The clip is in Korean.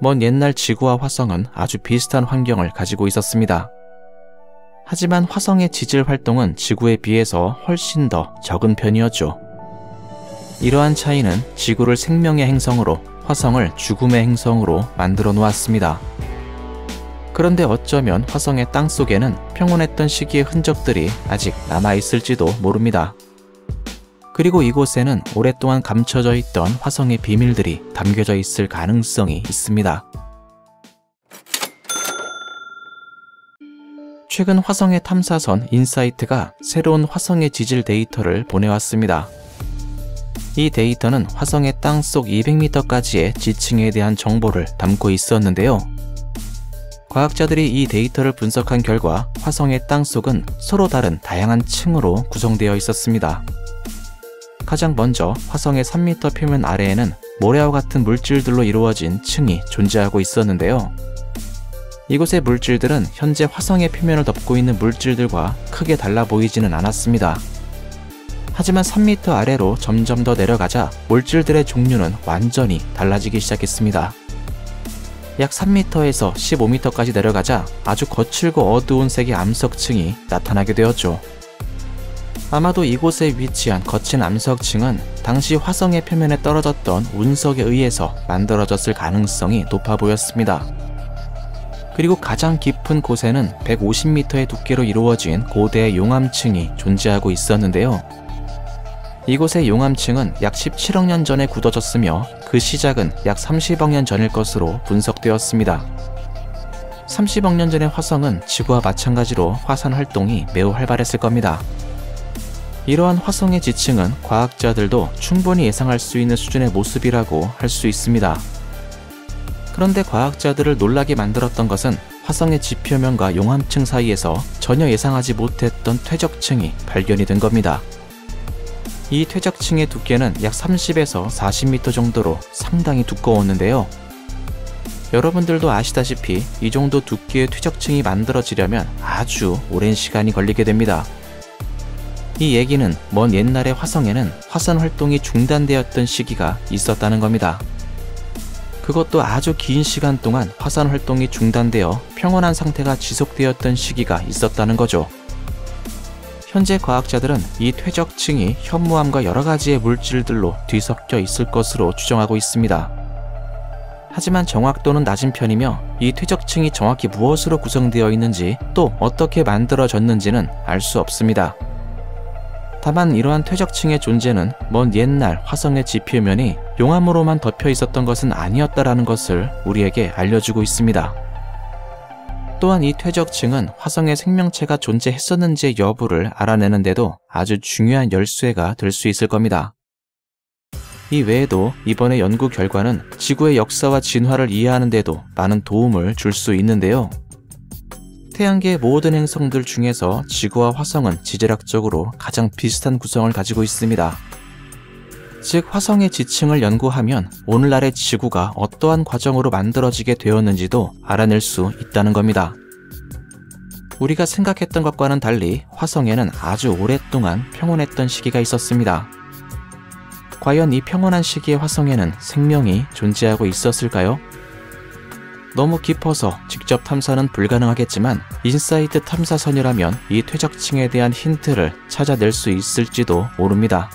먼 옛날 지구와 화성은 아주 비슷한 환경을 가지고 있었습니다. 하지만 화성의 지질 활동은 지구에 비해서 훨씬 더 적은 편이었죠. 이러한 차이는 지구를 생명의 행성으로, 화성을 죽음의 행성으로 만들어 놓았습니다. 그런데 어쩌면 화성의 땅 속에는 평온했던 시기의 흔적들이 아직 남아있을지도 모릅니다. 그리고 이곳에는 오랫동안 감춰져 있던 화성의 비밀들이 담겨져 있을 가능성이 있습니다. 최근 화성의 탐사선 인사이트가 새로운 화성의 지질 데이터를 보내왔습니다. 이 데이터는 화성의 땅속 200m까지의 지층에 대한 정보를 담고 있었는데요. 과학자들이 이 데이터를 분석한 결과 화성의 땅속은 서로 다른 다양한 층으로 구성되어 있었습니다. 가장 먼저 화성의 3m 표면 아래에는 모래와 같은 물질들로 이루어진 층이 존재하고 있었는데요. 이곳의 물질들은 현재 화성의 표면을 덮고 있는 물질들과 크게 달라 보이지는 않았습니다. 하지만 3m 아래로 점점 더 내려가자 물질들의 종류는 완전히 달라지기 시작했습니다. 약 3m에서 15m까지 내려가자 아주 거칠고 어두운 색의 암석층이 나타나게 되었죠. 아마도 이곳에 위치한 거친 암석층은 당시 화성의 표면에 떨어졌던 운석에 의해서 만들어졌을 가능성이 높아 보였습니다. 그리고 가장 깊은 곳에는 150m의 두께로 이루어진 고대의 용암층이 존재하고 있었는데요. 이곳의 용암층은 약 17억 년 전에 굳어졌으며 그 시작은 약 30억 년 전일 것으로 분석되었습니다. 30억 년 전의 화성은 지구와 마찬가지로 화산 활동이 매우 활발했을 겁니다. 이러한 화성의 지층은 과학자들도 충분히 예상할 수 있는 수준의 모습이라고 할 수 있습니다. 그런데 과학자들을 놀라게 만들었던 것은 화성의 지표면과 용암층 사이에서 전혀 예상하지 못했던 퇴적층이 발견이 된 겁니다. 이 퇴적층의 두께는 약 30에서 40m 정도로 상당히 두꺼웠는데요. 여러분들도 아시다시피 이 정도 두께의 퇴적층이 만들어지려면 아주 오랜 시간이 걸리게 됩니다. 이 얘기는 먼 옛날의 화성에는 화산 활동이 중단되었던 시기가 있었다는 겁니다. 그것도 아주 긴 시간 동안 화산 활동이 중단되어 평온한 상태가 지속되었던 시기가 있었다는 거죠. 현재 과학자들은 이 퇴적층이 현무암과 여러 가지의 물질들로 뒤섞여 있을 것으로 추정하고 있습니다. 하지만 정확도는 낮은 편이며 이 퇴적층이 정확히 무엇으로 구성되어 있는지 또 어떻게 만들어졌는지는 알 수 없습니다. 다만 이러한 퇴적층의 존재는 먼 옛날 화성의 지표면이 용암으로만 덮여 있었던 것은 아니었다라는 것을 우리에게 알려주고 있습니다. 또한 이 퇴적층은 화성에 생명체가 존재했었는지의 여부를 알아내는 데도 아주 중요한 열쇠가 될 수 있을 겁니다. 이 외에도 이번의 연구 결과는 지구의 역사와 진화를 이해하는 데도 많은 도움을 줄 수 있는데요. 태양계의 모든 행성들 중에서 지구와 화성은 지질학적으로 가장 비슷한 구성을 가지고 있습니다. 즉 화성의 지층을 연구하면 오늘날의 지구가 어떠한 과정으로 만들어지게 되었는지도 알아낼 수 있다는 겁니다. 우리가 생각했던 것과는 달리 화성에는 아주 오랫동안 평온했던 시기가 있었습니다. 과연 이 평온한 시기의 화성에는 생명이 존재하고 있었을까요? 너무 깊어서 직접 탐사는 불가능하겠지만 인사이트 탐사선이라면 이 퇴적층에 대한 힌트를 찾아낼 수 있을지도 모릅니다.